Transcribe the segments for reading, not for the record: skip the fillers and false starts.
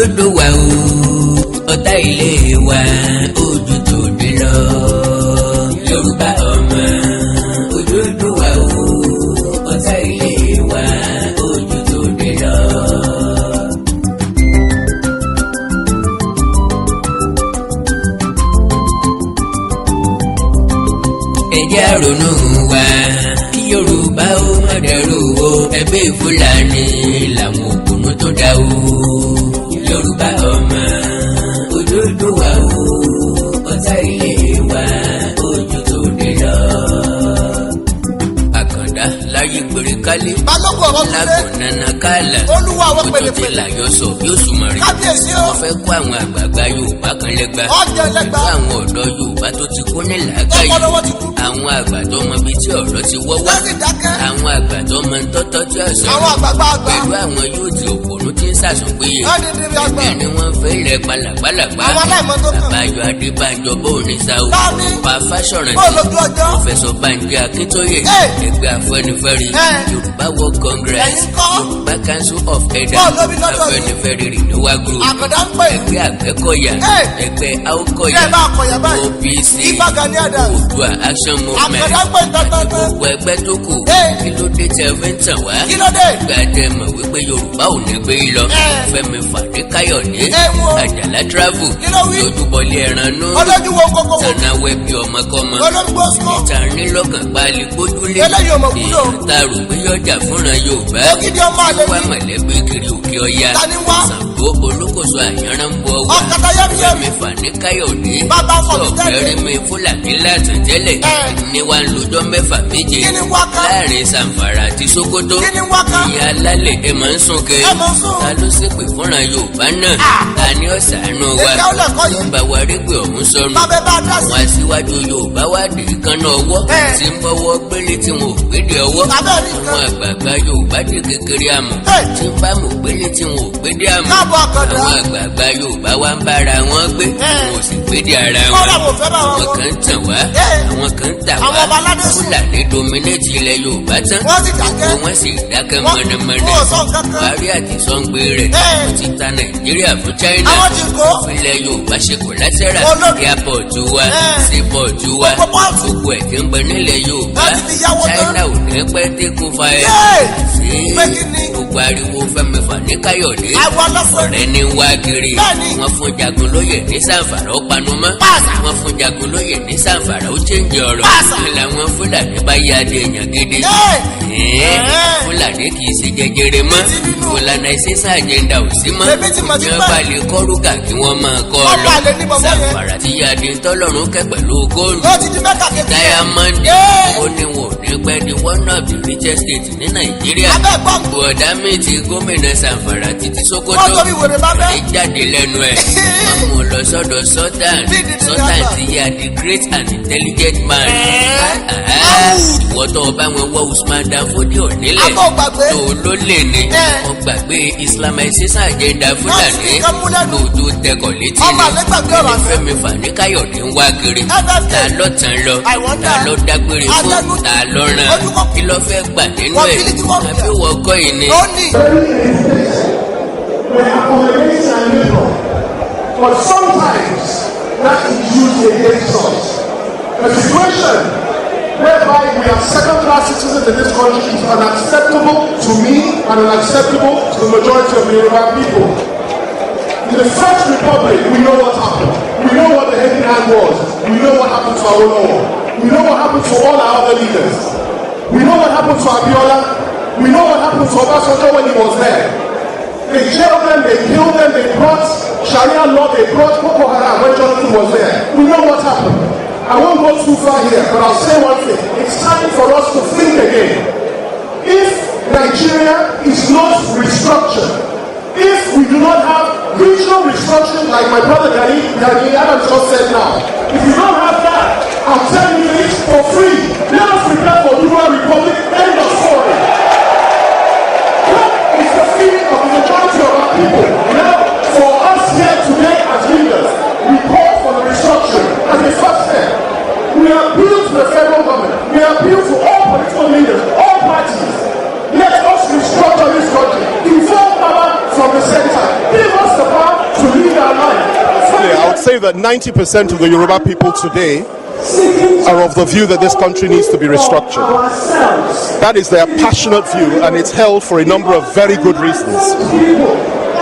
òdodo wa o ọ̀tá ilé wa ojú tó dé lọ. Yorùbá ọmọ òdodo wa o ọ̀tá ilé wa ojú tó dé lọ. ẹ jẹ́ á ronú wa kí Yorùbá ó má dẹrù o ẹgbẹ́ Fúlàní làwọn òpònú tó dá o. Yorùbá ọmọ òdodo wa o ọ̀tá ilé wa ojú tó dé lọ. Àkàndá láyé gbèrè kálí lágùn nana kálà ojú tí làyọ sọ yóò súnmọ́ rí. wọ́n fẹ́ kó àwọn àgbààgbà Yorùbá kan lẹ́gbàá pẹ̀lú àwọn ọ̀dọ́ Yorùbá tó ti kó ní làákàyè àwọn àgbàdo ọmọ bíi tí ọ̀rọ̀ ti wọ́wọ́ àwọn àgbàdo ọmọ ntọ́tọ́ tí ọ̀sán pẹ̀lú àwọn yóò di òpònú tí ń sàsùnpéye ẹgbẹ́ ni wọ́n fẹ́ ilẹ̀ palàpalàpá àbáyọ Adébánjọ bóòní sáwó pa Fáṣọ̀rántì Pọfẹ́sọ̀ Bánjí Akíntóyè ẹgbẹ́ Afẹ́nifẹ́re Yorùbá World Congress Yorùbá Council of Elders Afẹ́nifẹ́re Renewal Group ẹgbẹ́ Àgbẹ̀kọ̀yà ẹgbẹ́ Àwòkọ̀yà OPC Oòduà Action Movement gbogbo ẹgbẹ́ tó kù kí ló dé tẹ fẹ́ tàn wá gbàdé mọ̀ wípé Yorùbá ò ní gbé lọ Fẹ́mi Fani-Káyọ̀dé Àjàlá travel lójúbọlé ẹran nú tànáwẹ́ bí ọmọkọ́mọ ìtàn nílọ́kàn pálí gbójúlé ìyàtà rò pé yọjà fúnra Yorùbá wà mọ̀lẹ́bí kiri òkè ọya Ṣàngó olókòso àyànrán bọ̀ wá Fẹ́mi Fani-Káyọ̀dé ọ̀gbẹ́rẹ́ mi Fúlàní látàntẹ́lẹ̀ ní wàá lọ́jọ́ mẹ́fà méje láàrin Zamfara àti Sokoto ìyá alálẹ̀ ẹ̀ máa ń sún kẹ́ ta ló ṣépè fúnra Yorùbá náà ta ni ó ṣàánú wa bá wa rí pé ọ̀hún sọnù àwọn aṣíwájú Yorùbá wá dé kánná ọwọ́ tí ń bọ́wọ́ gbélé tí wọn ò gbédè ọwọ́ àwọn àgbààgbà Yorùbá dé kékeré àmọ́ tí ń bá mọ̀ gbélé tí wọn ò gbédè àmọ́ àwọn àgbààgbà Yorùbá wá ń bára wọn gbé wọn ò sì gbédè ara wọn àwọn kan tàn wá àwọn kan tà wá Fúlàní dominate ilẹ̀ Yorùbá tán gbogbo wọn sì dákẹ́ mọ̀nàmọ́ná Buhari àti Sọ́ngbé rẹ̀ ó ti ta Nàìjíríà fún China ìfilẹ̀ Yorùbá ṣe collateral airport wa seaport wa gbogbo ẹ̀ tí ń bẹ nílẹ̀ Yorùbá China ò ní pẹ́ dẹ́kun fire sí gbogbo ariwo Fẹ́mi Fani-Káyọ̀dé ọ̀rẹ́ ní wá kiri wọ́n fún jagun lóyè ní Zamfara ó panumọ́ wọ́n fún jagun lóyè ní Zamfara ó chẹ́ǹjì ọ̀rọ̀ làwọn Fúlàní bá yá adé èèyàn gidi Fúlàní kì í ṣe jẹjẹrẹ mọ́ colonization agenda ò sí mọ́ ìjọba lè kọ́ rúgà kí wọ́n máa kọ́ ọ lọ Zamfara tí yá adé tọ́lọ́run kẹ́ pẹ̀lú góòlù Diamond ó ní wọn ò ní pẹ́ di one of the richest states ní Nàìjíríà bọ̀dá mi ti gómìnà Zamfara títí Sokoto ní jáde lẹ́nu ẹ̀ wọ́n mú lọ sọ́dọ̀ Sultan ti yá the great and intelligent man ìwọ tó o bá wọn wọ Usman Danfodio nílẹ̀ tó o ló lè ní wọ́n gbàgbé Islamization agenda Fúlàní lóòótọ́ tẹkọ̀ létí ní Fẹ́mi Fani-Káyọ̀dé ń wá kiri ta ló tàn lọ ta ló dágbére fún ta ló ràn kí ló fẹ́ gbà nínú ẹ̀ àbí wọ́n kọ́ yìí ni. But sometimes that is used against us. The situation whereby we are second-class citizens in this country is unacceptable to me and unacceptable to the majority of the Yorùbá people. In the First Republic, we know what happened. We know what the heading hand was. We know what happened to Autonomy. We know what happened to all our other leaders. We know what happened to Abiola. We know what happened to Obasanjo when he was there. They jailed them, they killed them, they brought Sharia law, they brought Boko Haram when Jonathan was there. We know what happened. I won't go too far here, but I'll say one thing. It's time for us to think again. If Nigeria is not restructured, if we do not have regional restructuring like my brother Gani Adams just said now, if you don't have that, I'm telling you this for free. Let us prepare for Yorùbá Republic. End of story. What is the feeling of the majority of our people? Now, for us here today as leaders, we call for the restructuring as a first step. We appeal to the federal government. We appeal to all political leaders, all parties. Let us restructure this country. Inform power from the center. Give us the power that 90% of the Yoruba people today are of the view that this country needs to be restructured. That is their passionate view, and it's held for a number of very good reasons.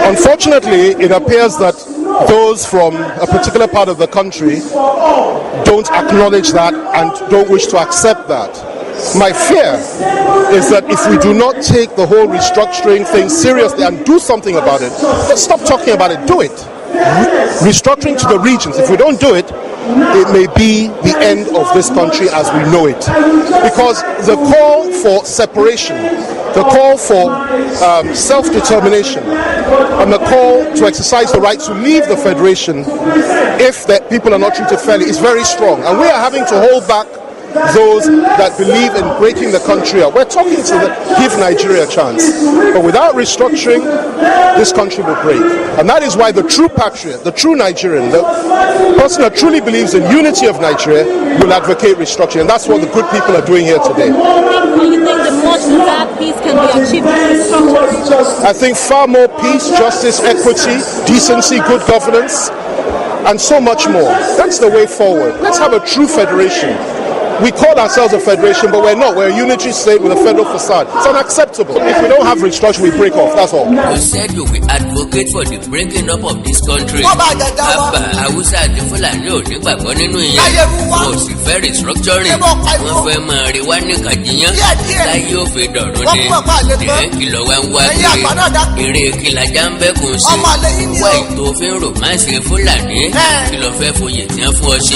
Unfortunately, it appears that those from a particular part of the country don't acknowledge that and don't wish to accept that. My fear is that if we do not take the whole restructuring thing seriously and do something about it, let's stop talking about it, do it. Restructuring to the regions, if we don't do it, it may be the end of this country as we know it. Because the call for separation, the call for self-determination, and the call to exercise the right to leave the federation if the people are not treated fairly is very strong. And we are having to hold back those that believe in breaking the country up. We're talking to give Nigeria a chance. But without restructuring, this country will break. And that is why the true patriot, the true Nigerian, the person that truly believes in unity of Nigeria will advocate restructuring. And that's what the good people are doing here today. Do you think that much of that peace can be achieved through restructuring? I think far more peace, justice, equity, decency, good governance, and so much more. That's the way forward. Let's have a true federation. We call ourselves a federation, but we're not. We're a unitary state with a federal facade. It's unacceptable. If we don't have restructuring, we break off. That's all. You said you will advocate for the breaking up of this country. Abba, Hausa àti Fulani ò nígbàgbọ́ nínú ìyẹn. Wọ́n sì fẹ́ restructuring. Wọ́n fẹ́ máa rí wá ní kàjíyán. Láyé ò fi dọ̀rùn ni. Ìrẹ́ kìlọ̀ wá ń wá kiri. Eré kìlàjà ń bẹ́kùn sí. Wá ètò òfin romance Fulani. Kìlọ̀ fẹ́ foyè tí wọ́n fún ọ sí.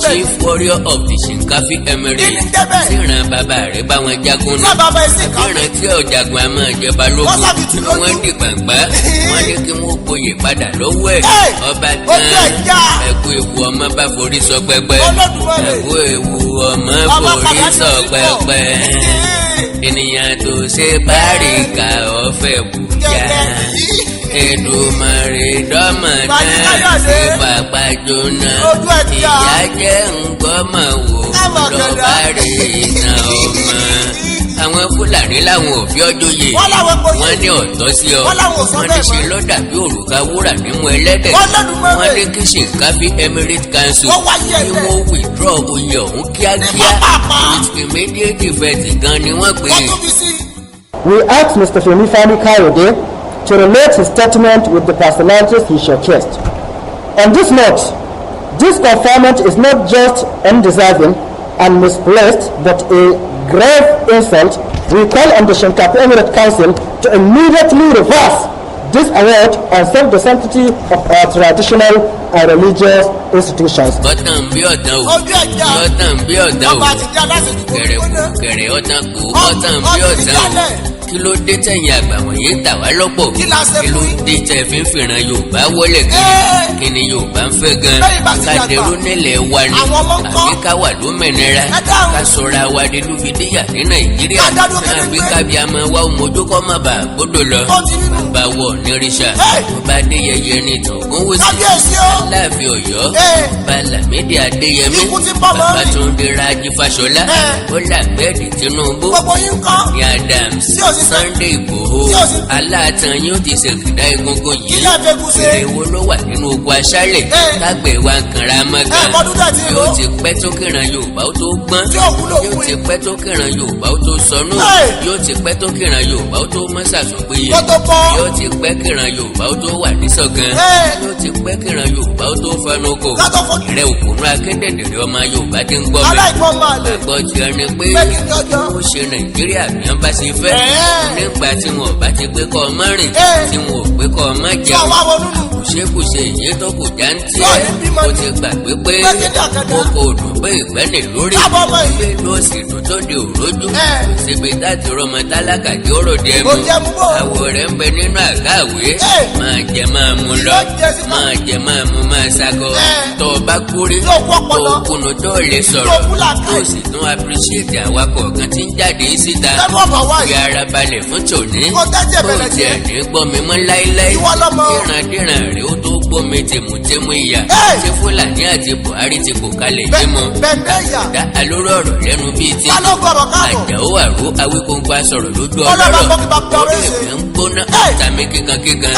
Chief warrior of the Shinkafi Emirate. Síran bàbá rẹ̀ bá wọn jagun ní. Ìran tí ọ̀jagun a máa jẹ balógun. Wọ́n di gbàngbá. Wọ́n ní kí wọ́n gboyè padà lọ́wọ́ ẹ̀. Ọba tán. Ẹ̀kú ewu ọmọ bá forí sọ pẹ́pẹ́. Ẹ̀kú ewu ọmọ forí sọ pẹ́pẹ́. Ènìyàn tó ṣe báríkà ọ̀fẹ́ bùjá. Èdùmàrè dọ́mọ̀dá ṣe bàbá jóná. Ìyá jẹ́ ńgbọ́mọ̀ wò lọ́ba rí iná ọmọ. Àwọn Fúlàní làwọn ò fi ọjọ́ yè. Wọ́n ní ọ̀tọ́ sí ọ. Wọ́n ní ṣe ló dàbí òrùka wúrà nímú ẹlẹ́dẹ̀. Wọ́n ní kí Shinkafi Emirate Council kí wọ́n withdraw oyè ọ̀hún kíákíá. With immediate effect gan ni wọ́n pè é. We asked Mr. Femi Kayode to relate his statement with the personalities he showcased. On this note, this confinement is not just undeserving and misplaced, but a grave insult. We call on the Shinkafi Emirate Council to immediately reverse this award on self-the-sanctity of our traditional and religious institutions. Bọ́tàn bí ọ̀dàn o, bọ́tàn bí ọ̀dàn o, kẹ̀rẹ̀ ọ̀dàn kò bọ́tàn bí ọ̀dàn o. Kí ló dé tẹ̀yìn àgbà wọ̀nyí tà wá lọ́pọ̀? Kí ló dé tẹ̀ fi ń fìràn Yorùbá wọlé kiri? Kí ni Yorùbá ń fẹ́ gan? Ká dẹrú nílẹ̀ wa ni, àbí ká wà lómìnira? Ká sọra wa di lùfìdíyà ní Nàìjíríà? Àbí kábí a máa wá ọmọdé kọ́ má bàa gbọ́dọ̀ lọ? Bá wọ̀ ní ríṣà, ọba Adéyẹyẹ ní Tògúnwùsì, Aláàfin Ọ̀yọ́, Bálámídì Adéyẹmí, Babátúndé Rájí Fáṣọlá, Bọ́lá Ahmed Tinubu, ní Adams, Sunday Igboho, aláàtàn yóò ti ṣèkìdá egungun yìí. Èrè wo ló wà nínú oko aṣálẹ̀? Kágbẹ̀ wa kanra mọ́gàn. Yóò ti pẹ́ tó kíran Yorùbá ó tó gbọ́n. Yóò ti pẹ́ tó kíran Yorùbá ó tó sọnù. Yóò ti pẹ́ tó kíran Yorùbá ó tó mọ́sàsọ́gbéyè. Yóò ti pẹ́ kíran Yorùbá ó tó wà níṣọ̀kan. Yóò ti pẹ́ kíran Yorùbá ó tó fanukò. Ìrẹ́ òkùnrin akédèdèrè ọmọ Yorùbá ti ń gbọ́ mi. Àgbọ̀ tí a ní pé ó ṣe Nàìjíríà bí wọ́n bá ṣe fẹ́. Nígbà tí wọn ò bá ti pé kọ́ ọmọ rìn, tí wọn ò pé kọ́ ọmọ jẹun, kùṣekùṣe èyí tó kù já ń tiẹ̀. Ó ti gbàgbé pé ó kò dùn pé ìgbẹ́ni lórí. Pé ló sì dùn tó di òrójú. Síbi láti rọmọ tálákà tí ó rò dé mu. Àwọ̀ rẹ̀ ń bẹ nínú àgáàwé. Máa jẹ máa mu lọ. Máa jẹ máa mu máa ṣakọ. Tó o bá kúrí, tó o kùnú tó lè sọ̀rọ̀. Tó o sì tún appreciate àwakọ̀ kan tí ń jáde síta. Fi ara balẹ̀ fún tòní. Ó tiẹ̀ ní gbọ́ mi mọ́ láíláí. Ìrandíran rẹ̀ ó tó gbómi tèmùtèmù ìyà tí Fúlàní àti Buhari ti kò kalẹ̀ yé mọ́. dá alóró ọ̀rọ̀ lẹ́nu bíi ti Àjàó Àró Awíkóńkó sọ̀rọ̀ lójú ọlọ́rọ̀ lórí ẹ̀fẹ̀ ń gbóná àtàmì kíkankíkan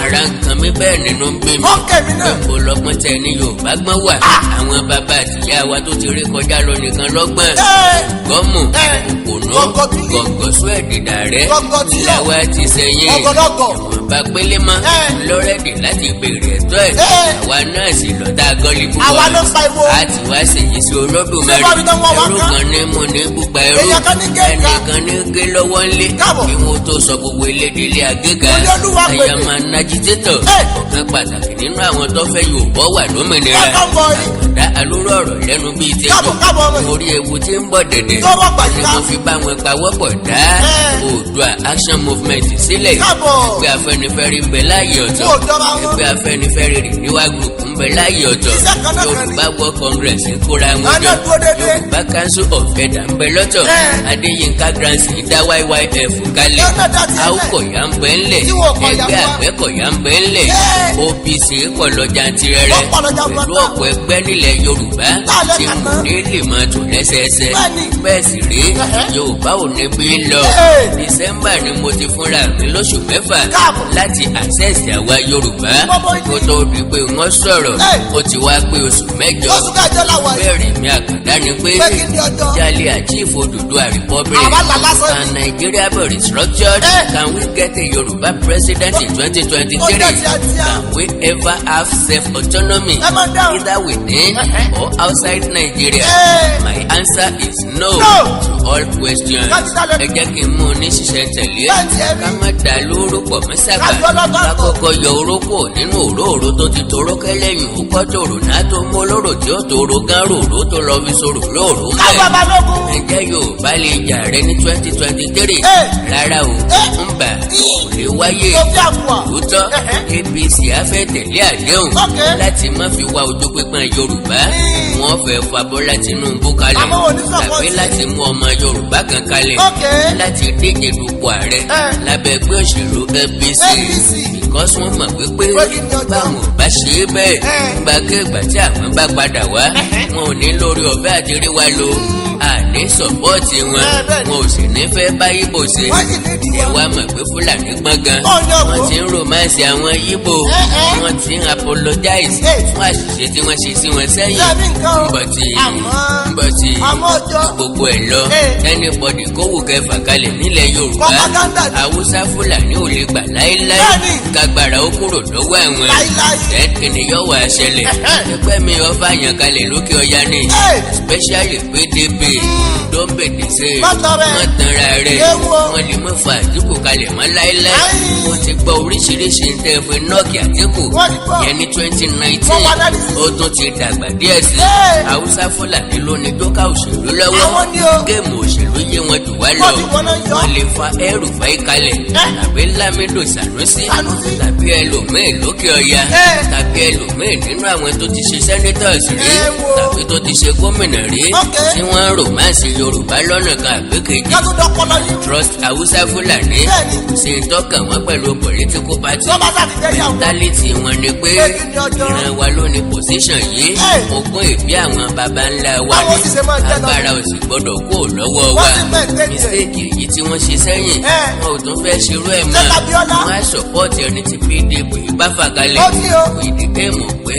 ara ń kan mi bẹ́ẹ̀ nínú ń bí mi. gbẹ̀mbó lọ́gbọ́n tẹ ní Yorùbá gbọ́n wà àwọn bàbá àtìyá wa tó ti rí kọjá lọ nìkan lọ́gbọ́n. gọ́mù òpònú gọ̀ǹgọ̀sọ ẹ̀dìdà rẹ̀ làwa ti sẹ́yìn ìwọ̀nba pélé mọ́ lọ́rẹ́dì láti béèrè ẹ̀tọ́ ẹ̀ àwa náà sì lọ́tà gọ́lì púpọ̀ àti wá ṣèyí sí Olódùmarè ẹrú kan ní mo ní gbùgbà ẹrú ẹnìkan ní gé lọ́wọ́ ńlé kí wọ́n tó sọ gbogbo elédèlé àgéga àyàmà najitétọ̀ ọ̀kan pàtàkì nínú àwọn tó fẹ́ Yorùbá wà lómìnira àkàndá alóró ọ̀rọ̀ lẹ́nu bíi tẹ́lẹ̀ orí ewu tí ń bọ̀ dẹ̀dẹ̀ ni mo fi bá wọn pawọ́pọ̀ dá Oòduà Action Movement sílẹ̀ ẹgbẹ́ Afẹ́nifẹ́re ń bẹ láàyè ọ̀tọ̀ ẹgbẹ́ Afẹ́nifẹ́re Renewal Group ń bẹ láàyè ọ̀tọ̀ Yorùbá World Congress ń kóra wọn jọ Yorùbá Council of Elder ń bẹ lọ́tọ̀ Adéyínká Grancy dá YYF kalẹ̀ Àwùkọ̀yà ń bẹ ńlẹ̀ ẹgbẹ́ Àgbẹ̀kọ̀yà ń bẹ ńlẹ̀ OPC kọ̀lọ̀ jantirẹrẹ pẹ̀lú ọ̀pọ̀ ẹgbẹ́ nílẹ̀ Yorùbá tí mo ní lè máa tò lẹ́sẹẹsẹ bẹ́ẹ̀ sì rí Yorùbá ò ní bí lọ December ni mo ti fúnra mi lóṣù mẹ́fà láti access àwa Yorùbá kó tó di pé wọ́n sọ̀rọ̀ ó ti wá pé oṣù mẹ́jọ bẹ́ẹ̀rẹ̀ mi àkàndá ni pé jálẹ̀ achieve Odùduwà Republic and Nigeria be restructured can we get a Yorùbá president in 2023 can we ever have self-autonomy either within or outside Nigeria my answer is no to all questions ẹ jẹ́ kí n mú un ní ṣiṣẹ́ tẹ̀lé ká má dá lóró pọ̀ mẹ́sàgbà ká kọ́kọ́ yọ orókò nínú òróró tó ti toró kẹ́lẹ́yìn ó kọ́ tòrò náà tó mú olóró tí ó tòrò gán ròró tó lọ fi sòrò lóòrò mẹ́ ǹjẹ́ Yorùbá lè jà rẹ ní 2023 rárá o ń bà kò lè wáyé lóòótọ́ APC á fẹ́ tẹ̀lé àdéhùn láti má fi wá ojú pípọ́n Yorùbá wọ́n fẹ́ fa Bọ́lá Tinubu kalẹ̀ tàbí láti mú ọmọ Yorùbá kan kalẹ̀ láti díje dupò ààrẹ lábẹ́ ẹgbẹ́ òṣèlú APC because wọ́n mọ̀ wípé báwọn ò bá ṣe é bẹ́ẹ̀ gbàgégbà tí àwọn bá padà wá wọn ò ní lórí ọ̀fẹ́ àti rí wa lò àní sọ̀pọ́ọ̀tì wọn wọn ò sì ní fẹ́ bá Yíbò ṣe ẹ wá mọ̀ pé Fúlàní gbọ̀ngàn wọ́n ti ń romance àwọn Yíbò wọ́n ti ń apologize fún àṣìṣe tí wọ́n ṣe sí wọn sẹ́yìn bọ̀tì gbogbo ẹ̀ lọ anybody kó wù kẹfà kalẹ̀ nílẹ̀ Yorùbá Haúsá Fúlàní ò lè gbà láéláé kágbára ó kúrò lọ́wọ́ àwọn ènìyàn wà ṣẹlẹ̀ ẹgbẹ́ mi ọ̀fà yàn kalẹ̀ lókè ọya ni especially PDP don't be deceived wọ́n tanra rẹ̀ wọ́n lè mọ́ fa àdínkù kalẹ̀ mọ́ láéláé wọ́n ti gbọ́ oríṣiríṣi ń tẹ́ fún nọ́ọ̀kì àdínkù yẹn ní 2019 ó tún ti dàgbà díẹ̀ sí Haúsá Fúlàní ló ní dókà òṣèlú lọ́wọ́ géèmù òṣèlú yé wọn jù wá lọ wọ́n lè fa ẹrù fáyé kalẹ̀ tàbí Lámídò Sànúsí tàbí ẹlòmíì lókè ọya tàbí ẹlòmíì nínú àwọn tó ti ṣe senators rí tàbí tó ti ṣe gómìnà rí tí wọ́n ń romance Yorùbá lọ́nà kan àgbékejì trust Haúsá Fúlàní kò sí ń tọ́kàn wọ́n pẹ̀lú political party mentality wọn ni pé ìran wa ló ní position yìí ogún ìbí àwọn baba ńlá wa ní agbára ò sì gbọdọ̀ kó lọ́wọ́ wa mistake èyí tí wọ́n ṣe sẹ́yìn wọn ò tún fẹ́ ṣerú ẹ̀ mọ́ wọn á support ẹni tí PDP bá fà kalẹ̀ kò ìdíkẹ́ mọ̀ pé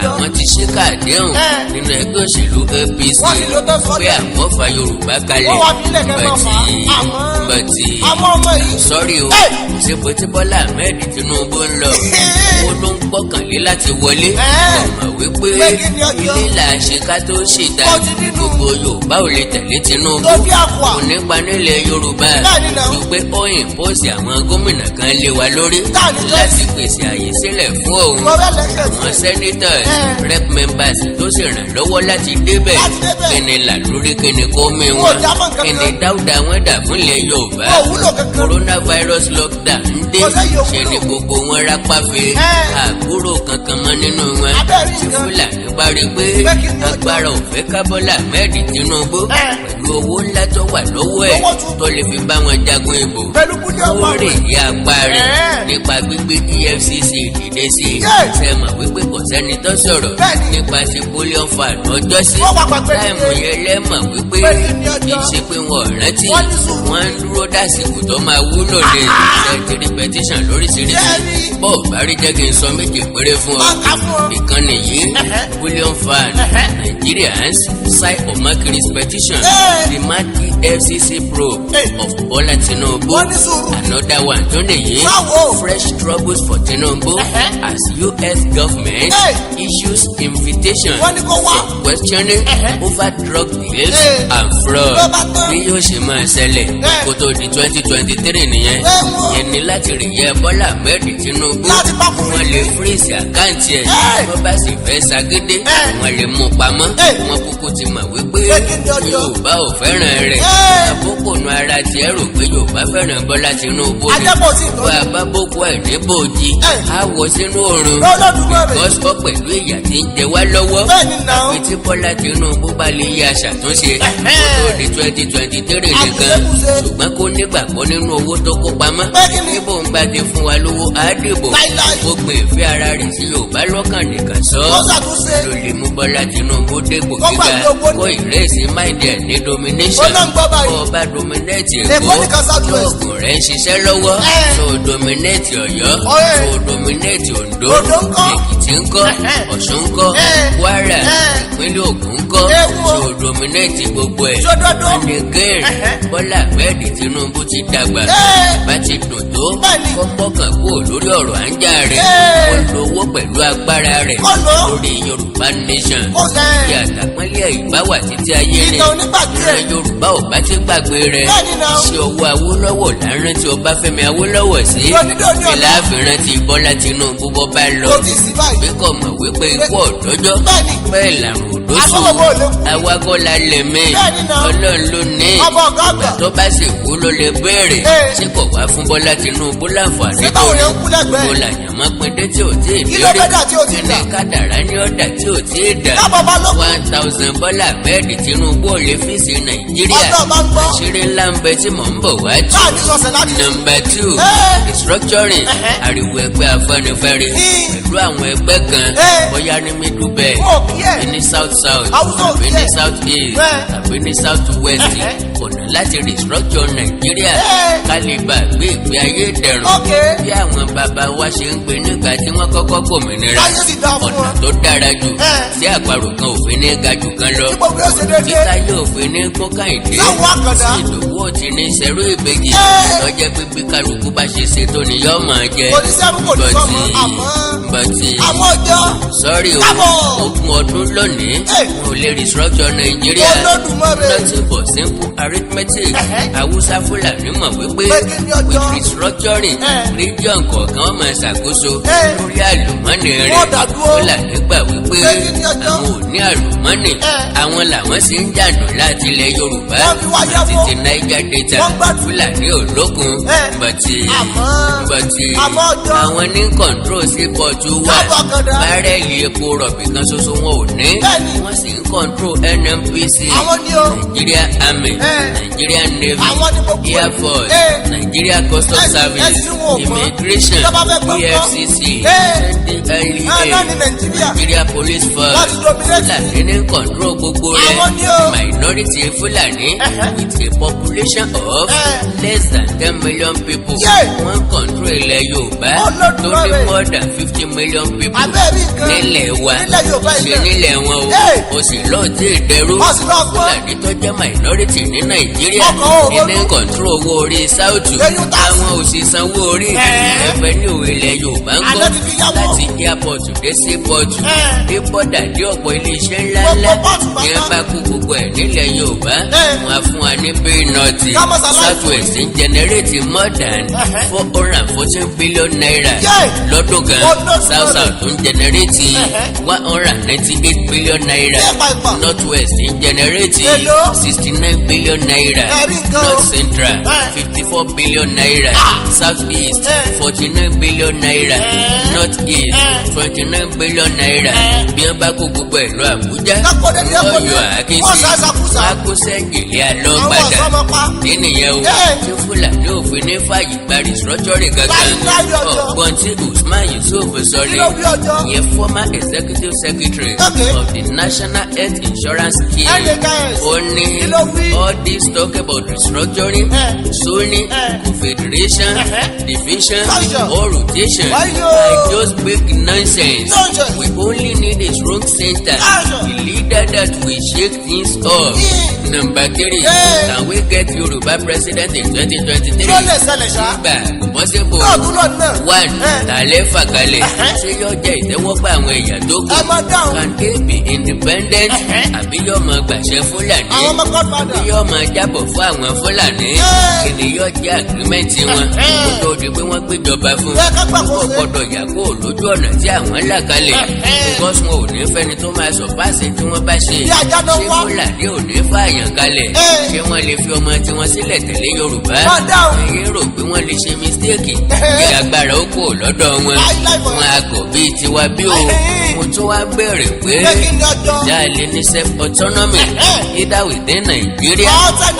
àwọn ti ṣe káàdéhùn nínú ẹgbẹ́ òṣèlú APC pé àwọn fa Yorùbá kalẹ̀ bọ̀tì sọ́rí o ṣèpò tí Bọ́lá Ahmed Tinubu ń lọ ó ló ń gbọ́kànlé láti wọlé ọmọ wípé ilé là ń ṣe ká tó ṣètà gbogbo Yorùbá ò lè tẹ̀lé Tinubu kò nípa nílẹ̀ Yorùbá ju pé ó impose àwọn gómìnà kan lé wa lórí láti pèsè àyè sílẹ̀ fún òun àwọn senators rep members tó sì ràn lọ́wọ́ láti débẹ̀ kíni là lórí kíni kó mi wọn kíni dáúdà wọn dà fúnlẹ̀ Yorùbá coronavirus lockdown ń dé ṣe ni gbogbo wọn rápáfẹ́ àbúrò kankan mọ́ nínú wọn tí Fúlàní bá rí pé agbára ò fẹ́ ká Bọ́lá Ahmed Tinubu pẹ̀lú owó ńlá tó wà lọ́wọ́ ẹ̀ tó lè fi bá wọn jagun ìbò ó rè é apá rẹ̀ nípa gbígbé EFCC dìde lé sí i. Yeah. ṣe mọ̀ wípé kò sẹ́ni tó sọ̀rọ̀ Bẹ́ẹ̀ni. nípa ti bullion fan ọjọ́ sí. Wọ́n pàpà pé táìmù yẹn lẹ́mọ̀ wípé Bẹ́ẹ̀ni ní ọjọ́. kì í ṣe pé wọn ò rántí. Wọ́n ní sùúrù. wọ́n ń dúró dásìkò tó máa wúlò ní ṣẹ́ẹ̀tì petition lóríṣiríṣi. Bẹ́ẹ̀ni. bó o bá rí jẹ́ kí n sọ méje péré fún ọ. Máa kà fún ọ. ìkànnì yìí bullion fan Nigerians sign Omaki's petition demand EFCC probe of Bola Tinubu. Wọ́n ní sùúrù. Another one tó nìyí. Bravo. Fresh troubles for Tinubu as US government issues invitation Wọ́n ní kó wá. for questioning over drug deals and fraud. Ló bá tán. bí yóò ṣe máa ṣẹlẹ̀ kó tó di 2023 nìyẹn. wọ́n. yẹn ni láti rí yẹ Bọ́lá Ahmed Tinubu. Láti pa fún wọ́n lè freeze àkáǹtì ẹ̀. wọ́n bá sì fẹ́ ṣàgídé wọ́n lè mú pamọ́. wọ́n kúkú ti mọ̀ wípé Kí ni ọjọ́? Yorùbá ò fẹ́ràn rẹ̀. àkókò nu ara tiẹ̀ rò pé Yorùbá fẹ́ràn Bọ́lá Tinubu ni. Ajẹ́pọ̀ sí ìtọ́jú. wọ́n a bá boko ẹ̀ ní bòjì. á wọ sínú oòrùn. Olódùmarè. gọ́sọ̀ pẹ̀lú ìyà tí ń jẹ wá lọ́wọ́. Bẹ́ẹ̀ni náà. àfi tí Bọ́lá Tinubu bá lè yí aṣàtúnṣe. kó tó di 2023 nìkan. ṣùgbọ́n kó nígbàgbọ́ nínú owó tó kó pamọ́. Bẹ́ẹ̀ni. níbo ń bá ti fún wa lówó á dìbò. Láíláí. ó gbé ìfẹ́ ara rẹ̀ sí Yorùbá lọ́kàn nìkan sọ. Ó ṣàtúnṣe. ló lè mú Bọ́lá Tinubu dépò Wọ́n gbà gíga. ní owó ní. kó ìrẹsì máìndì ẹ̀ ní domination. Ó náà ń gbọ́ báyìí. bó o bá dominate Èkó ní kan South West. oògùn rẹ̀ ń ṣiṣẹ́ lọ́wọ́. tó o dominate Ọ̀yọ́. Ọ̀yẹ́. tó o dominate Oǹdó. Oǹdó ńkọ́? Èkìtì ńkọ́? Ọ̀ṣun ńkọ́? Kwara? ìpínlẹ̀ Ògùn ńkọ́? Ewu. tó o dominate gbogbo ẹ̀. Sódódó. Again, Bọ́lá Ahmed Tinubu ti dàgbà. bá ti dùn tó. Bẹ́ẹ̀ni. kọ́kọ́ kan kúrò lórí ọ̀rọ̀ à ń jà rẹ̀. ó lówó pẹ̀lú agbára rẹ̀. Ó lò ó. lórí Yorùbá nation. Ó sẹ́. ìyá àtàpọ́nlé ìbáwà títí ayé ni. Ìtàn onígbàgbé rẹ̀. ìran Yorùbá ò bá ti gbàgbé rẹ̀. Bẹ́ẹ̀ni náà. iṣẹ́ ọwọ́ Awólọ́wọ̀ là ń rántí Ọbáfẹ́mi Awólọ́wọ̀ sí. Lónídòní ọ̀la. ìlà àfihàn ti Bọ́lá Tinubu bọ́ bá lọ. Kò tí ì sí báyìí. bí kò mọ̀ wípé ikú ọ̀dọ́jọ́. Bẹ́ẹ̀ni. bẹ́ẹ̀ làrùn òdó sùn. Agbọ́gbọ́ ò lè kú. awakọ́lá lẹ̀mí. Bẹ́ẹ̀ni náà. Ọlọ́run ló ní. Ọba ọ̀gá àgbà. tó bá sì kú ló lè béèrè. Ee. ṣé kò wá fún Bọ́lá Tinubu láǹfààní Ṣé báwo yẹn ń kú lẹ́gbẹ̀ẹ́? mo làyàn mọ́ pindé tí ò tí ì Kí ló fẹ́ dà tí ò tí ì dà? kíni kádàrá ní ọ̀dà tí ò tí ì dà. Lábọ̀ bá lókun. 1000 Bọ́lá Ahmed Tinubu ò lè fi sí Nàìjíríà. Ọ̀dọ́ bá ń gbọ́. àṣírí ńlá ń bẹ tí mò ń bọ̀ wá jù. Láàbí sọ̀sẹ̀ láti. Number 2, restructuring. ariwo ẹgbẹ́ Afẹ́nifẹ́re pẹ̀lú àwọn ẹgbẹ́ kan bóyá ní middle belt Wọn ò kí ẹ̀. àbí ní south south Àwùjọ ò àbí kí ní ẹ̀. south east àbí ní south west. ọ̀nà láti restructure Nàìjíríà kálíbà gbé ìgbé ayé dẹ̀rùn Okay. bí àwọn bàbá wa ṣe ń pè nígbà tí wọ́n kọ́kọ́ gbòmìnira. Láyé sì dáa fún ọ̀nà wọn. tó dára jù tí àparò kan òfin ní ga jù kan lọ. Gbogbo yóò ṣe déédéé. títa yóò fi ní kó Káyìndé. Láwọn àkàndá. tí Ìdòwú ò ti ní sẹ́rú ìbejì. lọ́jọ́ pé bí kálukú bá ṣe ṣètò ni yóò máa jẹ. Kò ní sẹ́rú, kò ní sọ́mọ, àmọ́. bọ́tì Àmọ́ ọjọ́. sọ́rí o Kábọ̀. ogún ọdún lónìí kò lè restructure Nàìjíríà. Olódùmarè. nothing but simple arithmetic. Haúsá Fúlàní mọ̀ wípé Pé kí ni ọjọ́? with restructuring region kọ̀ọ̀kan máa ṣàkóso lórí àlùmọ́nì rẹ̀. Wọ́n dá dúró. Fúlàní gbà wípé Pé kí ni ọjọ́? àwọn ò ní àlùmọ́nì. àwọn làwọn sì ń jàǹdù láti ilẹ̀ Yorùbá Wọ́n fi wá àti yáwó. ti Niger Delta. Wọ́n gbádùn. Fúlàní olókun bọ̀tì Àmọ́ ọjọ́. àwọn ní control sí pọ̀jù wà. Kábọ̀ kọ̀dá. bárẹ̀lì epo rọ̀bì kan ṣoṣo wọn ò ní. Bẹ́ẹ̀ni. wọ́n sì ń control NNPC. Àwọn ni o. Nigeria Army, Nigeria Navy, Àwọn ni gbogbo ẹ̀. Air Force, Nigeria Customs Ẹ̀sìn- Service, ẹ̀sìn wọn ò mọ̀. Immigration, Ìjọba fẹ́ gbọ́ gbọ́. EFCC, Náà ní Nàìjíríà. Nigeria Police Force. Wọ́n ti dominate. Fúlàní ní control gbogbo rẹ̀. Àwọn ni o. Minority Fúlàní with a population of less than 10 million people. Yeah. Wọ́n control ilẹ̀ Yorùbá Olódùmarè. tó ní more than 50 million people. Abẹ́rẹ́ nǹkan. nílẹ̀ wa Nílẹ̀ Yorùbá ṣe ilẹ̀. nílẹ̀ wọn o. Hey. o sì lọ́ọ̀ tí ì dẹrú. Wọ́n sì lọ́ọ̀ gbọ́. Fúlàní tó jẹ́ minority ní Nàìjíríà Ọkọ̀ owó ní ló- control owó orí sáùtù. Lẹ́yìn tá a sì- àwọn ò sì sanwó orí. revenue ilẹ̀ Yorùbá ń Àná ti fi gbọ́ yáwó. láti airport dé seaport dé bọ́dà dé ọ̀pọ̀ iléeṣẹ́ ńláńlá Gbogbo pọ́ọ̀tù ní ẹ bàbá. bá kú gbogbo ẹ̀ nílẹ̀ Yorùbá wọn á fún wa ní pínọ̀tì. Kámọ́ sàlá- South West ń generate more than 414 billion naira Yeah. lọ́dún kan. Olódùmarè. South South ń generate 198 billion naira. Yeah, pàápàá. North West ń generate Èló? 69 billion naira. North Central 54 billion naira. South East 49 billion naira. North East 29 billion naira. Bí wọ́n bá kó gbogbo ẹ̀ lọ Àbújá, wọ́n yọ àkíyèsí, wọ́n á kó sẹ́ńgìlì àlọ́gbàdà. Nínìyẹn o, tí Fúlàní òfin ní fàyè gba restructuring gangan. Ọ̀gbọ́n tí Usman Yusuf sọ̀rọ̀ ìyẹn former executive secretary of the National Health Insurance Scheme. Ó ní all this talk about restructuring, zoning, confederation, division, or rotation are just big nonsense. We only need a strong center, a leader that will shake things up. Number 3, can we get Yorùbá president in 2023? Nígbà possible. 1, tàlẹ́ fàkalẹ̀ ṣé yóò jẹ́ ìtẹ́wọ́gbà àwọn ẹ̀yà tó kù? Can they be independent? Àbí yóò máa gbàṣẹ Fúlàní? Àbí yóò máa jábọ̀ fún àwọn Fúlàní? Kìnìún yóò jẹ́ agreement wọn kó tó di pé wọ́n gbéjọba fún kó gbọ́dọ̀ yà kó lójú ọ̀nà tí àwọn là kalẹ̀ because wọn ò ní fẹ́ni tó máa sọ páàsì tí wọ́n bá ṣe. Ṣé Fúlàní ò ní fààyàn kalẹ̀? Ṣé wọ́n lè fi ọmọ tiwọn sílẹ̀ tẹ̀lé Yorùbá? Ẹ̀yin rò pé wọ́n lè ṣe mistake kí agbára ó kò lọ́dọ̀ wọn? Wọn a kò bíi tiwa bí o. Mo tún wá bẹ̀rẹ̀ pé ìjà lè ní self-autonomy either within Nigeria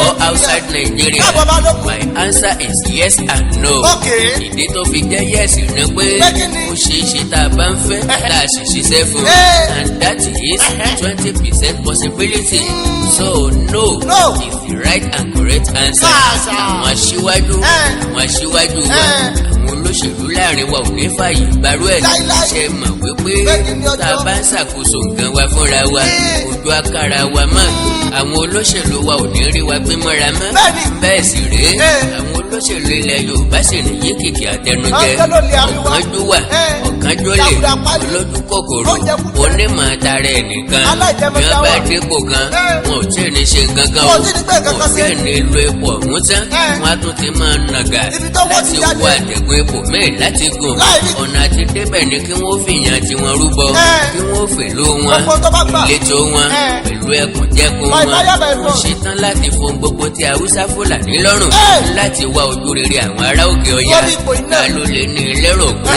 or outside Nigeria. My answer is yes and no. Ìdí tó fi jẹ́ yes ni pé ó ṣeé ṣe tá a bá ń fẹ́ tá a sì ṣiṣẹ́ fún and that is 20% possibility. So no is the right and correct answer. Àwọn aṣíwájú wa àwọn olóṣèlú láàrin wa ò ní fààyè gbárù ẹ̀. Ṣe mọ̀ wípé tá a bá ń ṣàkóso nǹkan wa fúnra wa ojú akára wa mọ́ àwọn olóṣèlú wa ò ní rí wa gbé mọ́ra mọ́. Bẹ́ẹ̀ sì rèé àwọn olóṣèlú ilẹ̀ Yorùbá sì nìyí kìkì àtẹnujẹ ọ̀kánjúwà ọ̀kánjúlẹ̀ olójú kòkòrò onímọ̀ tara ẹnìkan bí wọ́n bá dépò kan wọn ò tí ì ní ṣe gangan o wọn ò tí ì ní lo epo ọ̀hún tán wọn á tún ti máa nàgà láti wọ àtẹ̀gùn epo mẹ́ẹ̀ láti gùn ọ̀nà àti débẹ̀ ni kí wọ́n fìyàn tiwọn rúbọ kí wọ́n fèlú wọn ìletò wọn pẹ̀lú ẹkùnjẹkùn wọn wọ́n ṣetán láti fún gbogbo tí Haúsá Fúlàní lọ́rùn láti wá ojú rere àwọn ará Òkè Ọya ta ló lè ní lérò pé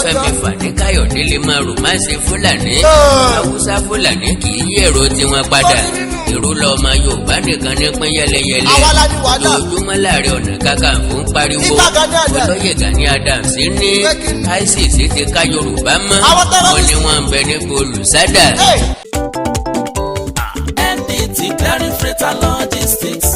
Fẹ́mi Fani-Káyọ̀dé lè máa rùmáàsì Fúlàní Haúsá Fúlàní kì í yí èrò tiwọn padà èrò lọ́mọ Yorùbá nìkan ní pín yẹlẹyẹlẹ lójúmọ́ láàrin Ọ̀nà Kakanfò ń pariwo Olóyè Gani Adams ní ICC ti ká Yorùbá mọ́ wọn ni wọ́n ń bẹ nípò olùsádà. MDT Clearing Freight and Logistics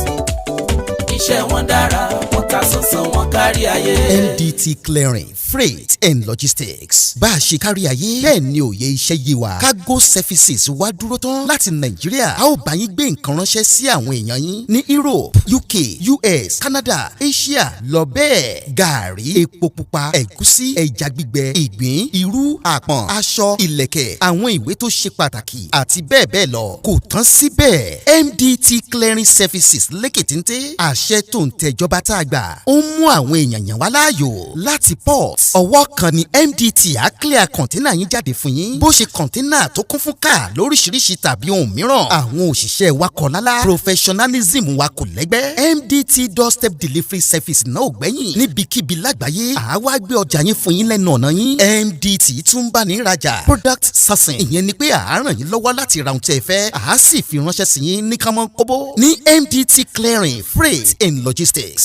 iṣẹ́ wọn dára wọ́n ká sọ́sọ́ wọn kárí ayé. MDT Clearing Freight and Logistics bá a ṣe kárí ayé bẹ́ẹ̀ ni òye iṣẹ́ yé wa cargo services wá dúró tán láti Nàìjíríà a ó bá yín gbé nǹkan ránṣẹ́ sí àwọn èèyàn yín ní Europe UK US Canada Asia lọ bẹ́ẹ̀ gàárì epo pupa ẹ̀gúsí ẹja gbígbẹ ìgbín irú àpọ̀n aṣọ ìlẹ̀kẹ̀ àwọn ìwé tó ṣe pàtàkì àti bẹ́ẹ̀ bẹ́ẹ̀ lọ kò tán síbẹ̀ MDT Clearing Services lékètéńté àṣẹ tó ń tẹjọba tá a gbà ó ń mú àwọn èèyàn yàn wá láàyò láti port ọwọ́ kan ni MDT á clear kọ̀ńténà yín jáde fún yín bó ṣe kọ̀ńténà tó kún fún káà lóríṣiríṣi tàbí ohun mìíràn àwọn òṣìṣẹ́ wa kọ̀ lálá professionalism wa kò lẹ́gbẹ́ MDT doorstep delivery service náà ò gbẹ́yìn níbikíbi lágbàáyé àwa gbé ọjà yín fún yín lẹ́nu ọ̀nà yín MDT tún bá ní ìrajà product sourcing ìyẹn ni pé à á ràn yín lọ́wọ́ láti ra ohun tí ẹ fẹ́ à á sì fi ránṣẹ́ sí yín ní kámọ́ kóbó ní MDT Clearing Freight and Logistics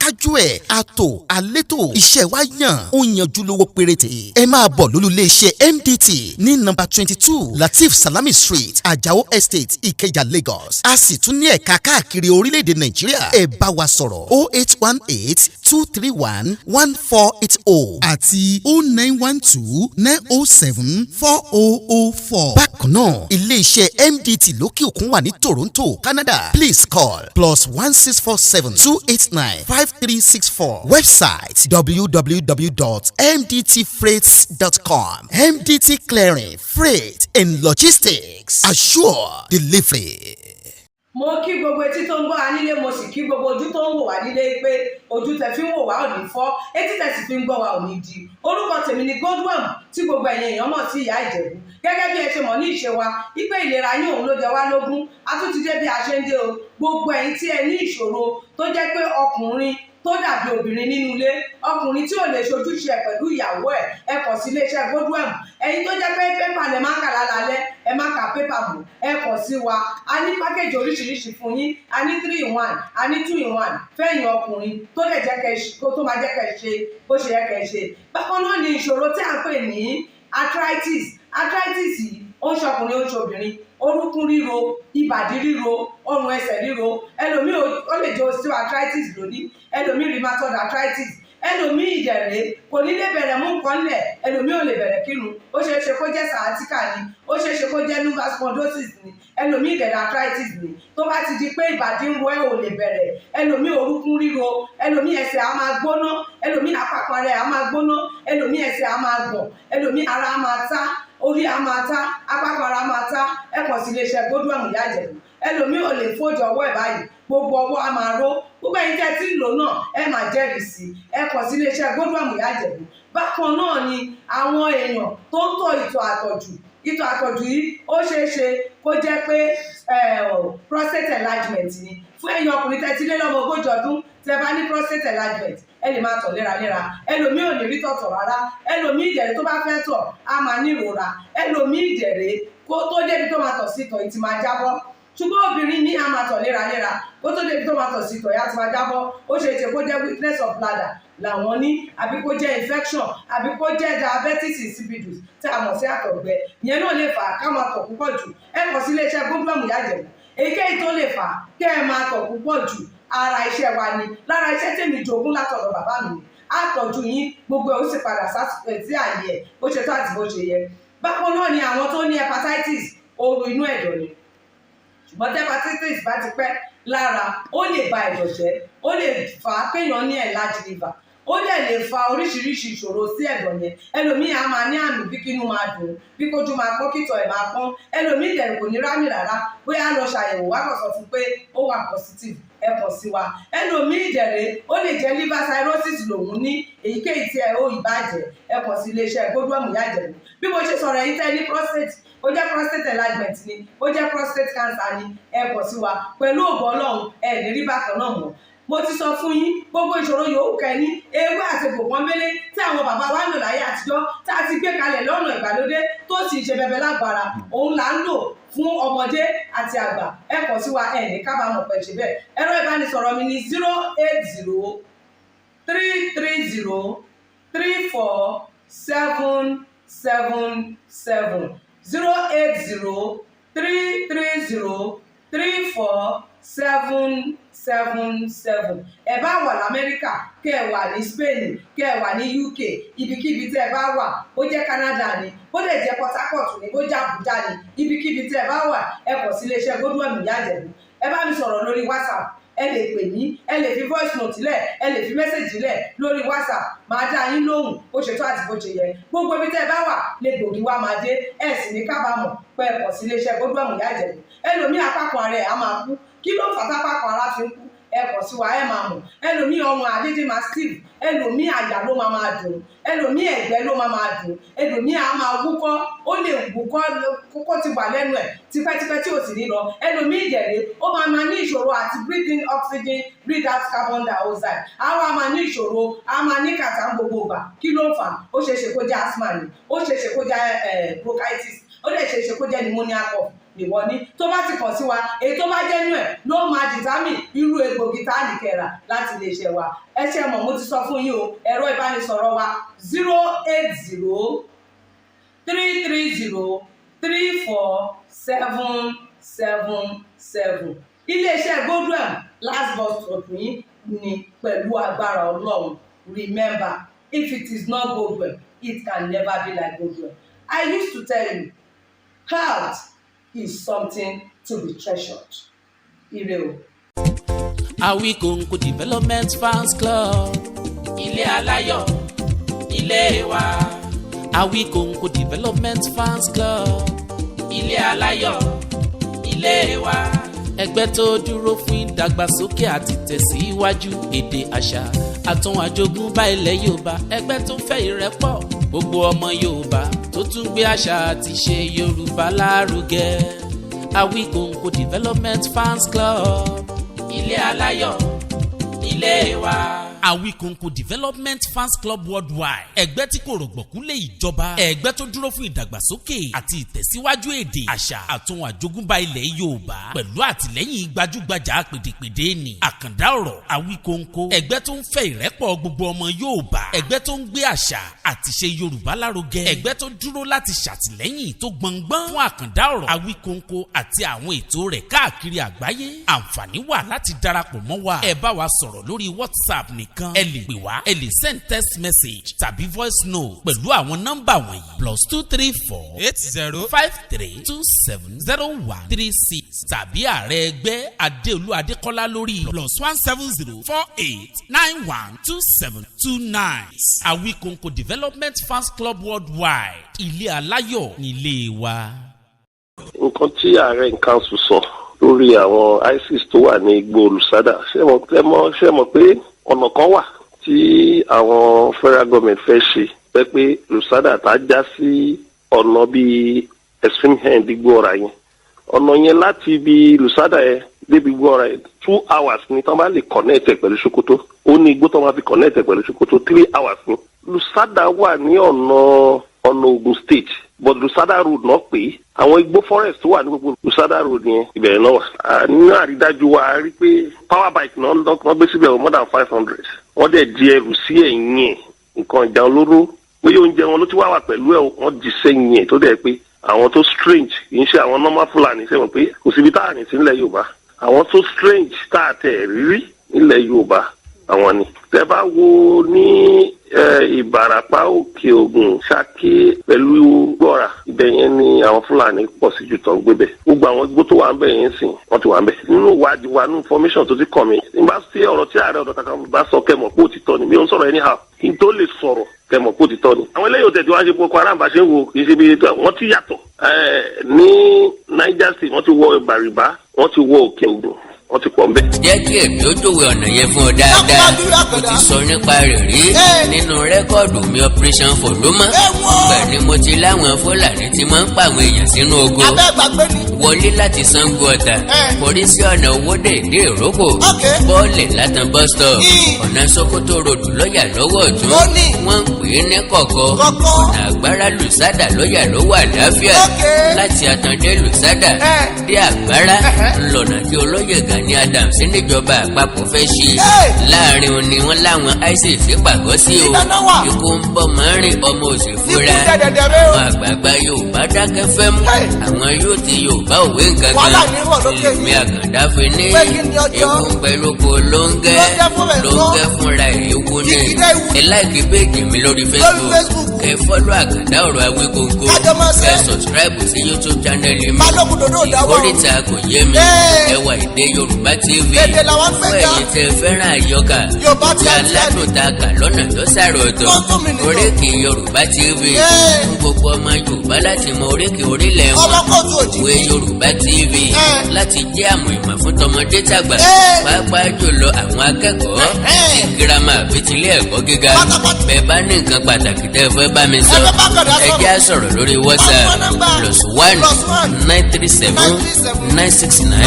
akájú ẹ̀ àtò àlétò iṣẹ́ wa yàn ó yanjú lówó péréte ẹ máa bọ̀ lólulẹ̀ iṣẹ́ MDT ní nọ́mbà 22 Latif Salami Street Ajao Estate Ikeja Lagos a sì tún ní ẹ̀ka káàkiri orílẹ̀-èdè Nàìjíríà ẹ bá wa sọ̀rọ̀ 08182311480 àti 09129074004. bákan náà ilé iṣẹ́ MDT lókè òkun wà ní Toronto Canada please call +16472895364 website www.mdtfreights.com. MDT Clearing Freight and Logistics assure delivery. mo kí gbogbo etí tó ń gbọ́ wa nílé, mo sì kí gbogbo ojú tó ń wò wá nílé pé ojú tẹ fi ń wò wá ò ní fọ́, etí tẹ sì fi ń gbọ́ wa ò ní di. Orúkọ tèmi ni Godwin tí gbogbo ẹ̀yin èèyàn mọ̀ sí Ìyá Ìjẹ̀bú. Gẹ́gẹ́ bí ẹ ṣe mọ̀ ní ìṣe wa wípé ìlera yín òun ló jẹ wá lógún, a tún ti dé bí a ṣe ń dé o. Gbogbo ẹ̀yin tí ẹ ní ìṣòro tó jẹ́ pé ọkùnrin tó dàbí obìnrin nínú ilé, ọkùnrin tí ò lè ṣojúṣe ẹ̀ pẹ̀lú ìyàwó ẹ̀, ẹ kàn sí iléeṣẹ́ Godwin. Ẹ̀yin tó jẹ́ pé pépà lẹ máa ń kà lálálẹ́, ẹ má ka pépà mọ́, ẹ kàn sí wa. A ní pákéjì oríṣiríṣi fún yín, a ní 3-in-1, a ní 2-in-1 fẹ́yìn ọkùnrin tó lè jẹ́ tó máa jẹ́ kẹ́ ṣe bó ṣe yẹ kẹ́ ṣe. Bákan náà ni ìṣòro tí a ń pè ní arthritis yìí ó ń ṣọkùnrin ó ń ṣobìnrin, orúnkún ríro, ìbàdí ríro, ọrùn ẹsẹ̀ ríro, ẹlòmíì ó lè jẹ́ osteoarthritis lónìí, ẹlòmíì rheumatoid arthritis, ẹlòmíì ìdẹ̀rẹ̀ kò ní lè bẹ̀rẹ̀ mú nǹkan lẹ̀, ẹlòmíì ò lè bẹ̀rẹ̀ kírun, ó ṣeé ṣe kó jẹ́ sciatica ni, ó ṣeé ṣe kó jẹ́ lumbar spondylosis ni, ẹlòmíì ìdẹ̀rẹ̀ arthritis ni. Tó bá ti di pé ìbàdí ń ro ẹ̀ ò lè bẹ̀rẹ̀, ẹlòmíì orúnkún ríro, ẹlòmíì ẹsẹ̀ á máa gbóná, ẹlòmíì àpapọ̀ rẹ̀ á máa gbóná, ẹlòmíì ẹsẹ̀ á máa gbọ̀n, ẹlòmíì ara á máa tá, orí á máa tá, àpapọ̀ ara á máa tá. Ẹ kàn sí iléeṣẹ́ Godwin Ìyá Ìjẹ̀bú. Ẹlòmíì ò lè fojú ọwọ́ ẹ̀ báyìí, gbogbo ọwọ́ á máa ró. Gbogbo ẹ̀yin tẹ́ tí ń lò náà ẹ máa jẹ́rìí sí. Ẹ kàn sí iléeṣẹ́ Godwin Ìyá Ìjẹ̀bú. Bákan náà ni àwọn èèyàn tó ń tọ̀ ìtọ̀ àtọ̀jù yìí ó ṣeé ṣe kó jẹ́ pé prostate enlargement ni. Fún ẹ̀yin ọkùnrin tẹ́ ti lé lọ́mọ 40 ọdún tẹ́ bá ní prostate enlargement, ẹ lè máa tọ̀ léraléra. Ẹlòmíì ò ní rí tọ̀tọ̀ rárá, ẹlòmíì ìdẹ̀rẹ̀ tó bá fẹ́ tọ̀ á máa ní ìrora, ẹlòmíì ìdẹ̀rẹ̀ kó tó débi tó máa tọ̀ sí ìtọ̀ ìtì máa jábọ́. Ṣùgbọ́n obìnrin ní a máa tọ̀ léraléra, kó tó débi tó máa tọ̀ sí ìtọ̀ ìyá ti máa jábọ́. Ó ṣe é ṣe kó jẹ́ weakness of bladder làwọn ní, àbí kó jẹ́ infection, àbí kó jẹ́ diabetes insipidus tí a mọ̀ sí àtọ̀gbẹ. Ìyẹn náà lè fà á ká máa tọ̀ púpọ̀ jù. Ẹ kàn sí iléeṣẹ́ Godwin Ìyá Ìjẹ̀bú. Èyíkéyìí tó lè fà á kẹ́ ẹ máa tọ̀ púpọ̀ jù, ara iṣẹ́ wa ni, lára iṣẹ́ tèmi jogún látọ̀dọ̀ bàbá mi ni. Àtọ̀jú yín gbogbo ẹ̀ ó sì padà sí àyè ẹ̀ bó ṣe tó àti bó ṣe yẹ. Bákan náà ni àwọn tó ní hepatitis, ooru inú ẹ̀dọ̀ ni. Ṣùgbọ́n tí hepatitis bá ti pẹ́ lára, ó lè ba ẹ̀dọ̀ jẹ́, ó lè fà á kéèyàn ní enlarged liver, ó dẹ̀ lè fa oríṣiríṣi ìṣòro sí ẹ̀dọ̀ yẹn. Ẹlòmíì á máa ní àmì bí kínú máa dùn, bí kójú máa pọ́n, kítọ̀ ẹ̀ máa pọ́n. Ẹlòmíì dẹ̀ kò ní rámì rárá, bóyá lọ ṣàyẹ̀wò wá kàn sọ fún pé ó wà positive, ẹ kàn sí wa. Ẹlòmíì ìdẹ̀rẹ̀ ó lè jẹ́ liver cirrhosis lòun ní, èyíkéyìí tí ẹ ó ìbàjẹ́, ẹ kàn sí iléeṣẹ́ Godwin Ìyá Ìjẹ̀bú. Bí mo ṣe sọ̀rọ̀ yìí tẹ́ ní prostate, ó jẹ́ prostate enlargement ni, ó jẹ́ prostate cancer ni, ẹ kàn sí wa. Pẹ̀lú ògo Ọlọ́run ẹ lè rí bákan náà mọ́. Mo ti sọ fún yín gbogbo ìṣòro yòówù kẹ́ ní, ewé àti pòpọ́nbélé tí àwọn bàbá wa ń lò láyé àtijọ́ tá a ti gbé kalẹ̀ lọ́nà ìgbàlódé tó sì ṣe bẹbẹ lágbára, òun là ń lò fún ọmọdé àti àgbà. Ẹ kàn sí wa, ẹ ní kábàámọ̀ pẹ̀ ṣe bẹ́ẹ̀. Ẹ̀rọ ìbánisọ̀rọ̀ mi ni 08033034777 08033034777. Ẹ bá wà l'Amẹ́ríkà, kẹ́ ẹ wà ní Spain, kẹ́ ẹ wà ní UK, ibikíbi tí ẹ bá wà, ó jẹ́ Canada ni, ó lè jẹ́ Port Harcourt ni, ó jẹ́ Abuja ni, ibikíbi tí ẹ bá wà, ẹ kàn sí iléeṣẹ́ Godwin Ìyá Ìjẹ̀bú. Ẹ bá mi sọ̀rọ̀ lórí WhatsApp, ẹ lè pè mí, ẹ lè fi voice note lẹ̀, ẹ lè fi message lẹ̀ lórí WhatsApp, máa dá yín lóhùn bó ṣe tó àti bó ṣe yẹ. Gbogbo ibi tẹ́ ẹ bá wà lè gbòógì wá máa dé, ẹ sì ní kábàámọ̀ pé ẹ kàn sí iléeṣẹ́ Godwin Ìyá Ìjẹ̀bú. Ẹlòmíì apákan ara ẹ̀ á máa kú, kí ló fà tápákan ara fi ń kú? Ẹ kàn sí wa, ẹ máa mọ̀. Ẹlòmíì ọrùn àdédé máa stiff, ẹlòmíì àyà ló máa dùn, ẹlòmíì ẹ̀gbẹ́ ló máa dùn, ẹlòmíì á máa wúkọ́, ó lè wúkọ́ kókó ti wà lẹ́nu ẹ̀ tipẹ́tipẹ́ tí ò sì ní lọ. Ẹlòmíì ìdẹ̀rẹ̀ ó máa ní ìṣòro àti breathe in oxygen, breathe out carbon dioxide. Àwa máa ní ìṣòro, a máa ní kàtà gbogbo ìgbà. Kí ló fà á? Ó ṣeé ṣe kó jẹ́ asthma ni, ó ṣeé ṣe kó jẹ́ bronchitis, ó dẹ̀ ṣeé ṣe kó jẹ́ pneumonia cough ìwọ ní. Tó bá ti kàn sí wa, èyí tó bá jẹ́ nú ẹ̀ ló máa determine irú egbògi tá a lè kẹ́ra láti lè ṣe wa. Ẹ ṣe mọ̀, mo ti sọ fún yín o, ẹ̀rọ ìbánisọ̀rọ̀ wa 08033034777. Iléeṣẹ́ Godwin last bus stop yín ni pẹ̀lú agbára Ọlọ́run. Remember, if it is not Godwin, it can never be like Godwin. I used to tell you, health is something to be treasured. Ire o. Awikonko Development Fans Club. Ilé aláyọ̀, ilé wa. Awikonko Development Fans Club. Ilé aláyọ̀, ilé wa. ẹgbẹ́ tó dúró fún ìdàgbàsókè àti tẹ̀síwájú èdè àṣà àtún àjogúnbá ilẹ̀ Yorùbá, ẹgbẹ́ tó fẹ́ ìrẹ́pọ̀ gbogbo ọmọ Yorùbá tó tún gbé àṣà àti ṣe Yorùbá lárugẹ. Awikonko Development Fans Club, ilé aláyọ̀ ilé wa. Awikonko Development Fans Club Worldwide, ẹgbẹ́ tí kò rọ̀gbọ̀kú lé ìjọba, ẹgbẹ́ tó dúró fún ìdàgbàsókè àti ìtẹ̀síwájú èdè àṣà àtún àjogúnbá ilẹ̀ Yorùbá pẹ̀lú àtìlẹ́yìn gbajúgbajà pèdèpèdè ní àkàndá ọ̀rọ̀ Awikonko, ẹgbẹ́ tó ń fẹ́ ìrẹ́pọ̀ gbogbo ọmọ Yorùbá, ẹgbẹ́ tó ń gbé àṣà àti ṣe Yorùbá lárugẹ, ẹgbẹ́ tó dúró láti ṣàtìlẹ́yìn tó gbọngbọ́n fún àkàndá ọ̀rọ̀ Awikonko àti àwọn ètò rẹ̀ káàkiri àgbáyé. Àǹfààní wà láti darapọ̀ mọ́ wa, ẹ bá wa sọ̀rọ̀ lórí WhatsApp nìkan, ẹ lè pè wá, ẹ lè send text message tàbí voice note pẹ̀lú àwọn nọ́mbà wọ̀nyí +234 8053270136 tàbí ààrẹ ẹgbẹ́ Adéolú Adékọ́lá lórí +17048912729. Awikonko Development Fans Club Worldwide, ilé aláyọ̀ nílé wa. Nǹkan tí ààrẹ council sọ lórí àwọn ISIS tó wà ní igbó Lùsádà, ṣé mọ̀ pé ọ̀nà kan wà tí àwọn federal government fẹ́ ṣe pé Lùsádà tá já sí ọ̀nà bíi extreme end igbó ọ̀rà yẹn, ọ̀nà yẹn láti ibi Lùsádà yẹn débi igbó ọ̀rà yẹn 2 hours ni tán bá lè connect ẹ̀ pẹ̀lú Sokoto. Ó ní igbó tán máa fi connect ẹ̀ pẹ̀lú Sokoto 3 hours ni. Lùsádà wà ní ọ̀nà Ogun State, but Lùsádà road náà pé àwọn igbó forest tó wà ní gbogbo Lùsádà road yẹn ibẹ̀ náà wà. Nínú àrídájú wa a rí pé power bike náà wọ́n gbé síbẹ̀ more than 500. Wọ́n dẹ̀ di ẹrù sí ẹ̀yìn ẹ̀, nǹkan ìjà olóró, bóyá oúnjẹ wọn ló ti wà pẹ̀lú ẹ̀, wọ́n di sẹ́yìn ẹ̀ tó dẹ̀ pé àwọn tó strange kì í ṣe àwọn normal Fúlàní, ṣe mọ̀ pé kò síbi tá à ní sí nílẹ̀ Yorùbá. Àwọn tó strange tá a tẹ̀ rírí nílẹ̀ Yorùbá àwọn ni. Tẹ́ bá wo ní Ìbàràpá, Òkè Ògùn, Ṣakí pẹ̀lú Gbọ́ra, ibẹ̀ yẹn ni àwọn Fúlàní pọ̀ sí jù tán gbé bẹ̀. Gbogbo àwọn igbó tó wà ń bẹ̀ yẹn sìn wọ́n ti wà ń bẹ̀. Nínú ìwádìí wa ní information tó ti kàn mí, nígbà tí ọ̀rọ̀ tí Ààrẹ Ọ̀nà Kakanfò bá sọ kẹmọ̀ pé òtítọ́ ni, mi ò ń sọ̀rọ̀ anyhow, kí n tó lè sọ̀rọ̀ kẹmọ̀ pé òtítọ́ ni. Àwọn eléyìí òtẹ̀ tí wọ́n ṣe Boko Haram bá ṣe ń wo kì í ṣe bí wọ́n ti yàtọ̀. Ní Niger State wọ́n ti wọ Bàrìbá, wọ́n ti wọ Òkè Ògùn, wọ́n ti pọ̀ ń bẹ̀. jẹ́ kí èmi ó jòwé ọ̀nà yẹn fún ọ dáadáa. mo ti sọ nípa rẹ̀ rí nínú rẹ́kọ̀dù mi Operation Foloma. bẹ́ẹ̀ ni mo ti láwọn Fúlàní tí máa ń pa àwọn èèyàn sínú ogo. wọlé láti Sango Ọ̀tà, forí sí ọ̀nà Owódé ìdí Ìrókò, bọ́ọ̀lì látàn bus stop, ọ̀nà Sokoto road lọ́yà lọ́wọ́ ọ̀tún, wọ́n ń pè é ní kọ̀kọ́, ọ̀nà Àgbárá Lùsádà lọ́yà lọ́wọ́ àlàáfíà, láti Àtàndé Lùsádà dé Àgbárá ńlọ̀nà tí olóyè Gani Adams níjọba àpapọ̀ fẹ́ ṣe. láàrin òní wọn láwọn ISIS pàgọ́ sí o, ikú ń bọ̀ mọ́rin ọmọ òsì fúra. àwọn àgbààgbà Yorùbá dákẹ́ fẹ́ mú, àwọn yóò ti Yorùbá òwe nǹkan kan. èmi Àkàndá fi ní ewu ń pẹ̀lú kò lóńgẹ́ fúnra ewu ní. ẹ láìkí péjì mi lórí Facebook, kẹ fọ́lọ́ Àkàndá ọ̀rọ̀ Awikonko, kẹ subscribe sí YouTube channel mi. ìkórìtà kò yé mi, ẹwà ìdè Yorùbá TV fún ẹ̀yin tẹ́ fẹ́ràn àyọkà tí aládùn ta kà lọ́nà tó sàròtọ̀. oríkì Yorùbá TV fún gbogbo ọmọ Yorùbá láti mọ oríkì orílẹ̀ wọn. ìwé Yorùbá TV láti jẹ́ àmọ̀ ìmọ̀ fún tọmọdé tàgbà, pàápàá jùlọ àwọn akẹ́kọ̀ọ́ ti girama àbí tilé ẹ̀kọ́ gíga. bẹ́ẹ̀ bá ní nǹkan pàtàkì tẹ́ fẹ́ bá mi sọ, ẹ jẹ́ á sọ̀rọ̀ lórí WhatsApp +1 937 969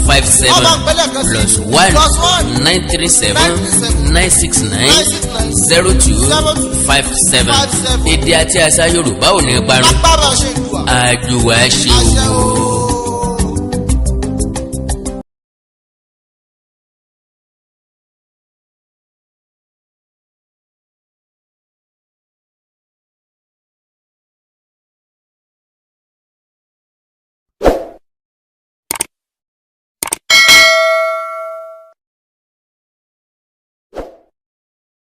0257 +1 937 969 0257. èdè àti àṣà Yorùbá ò ní parun, àjùwà ṣe wò.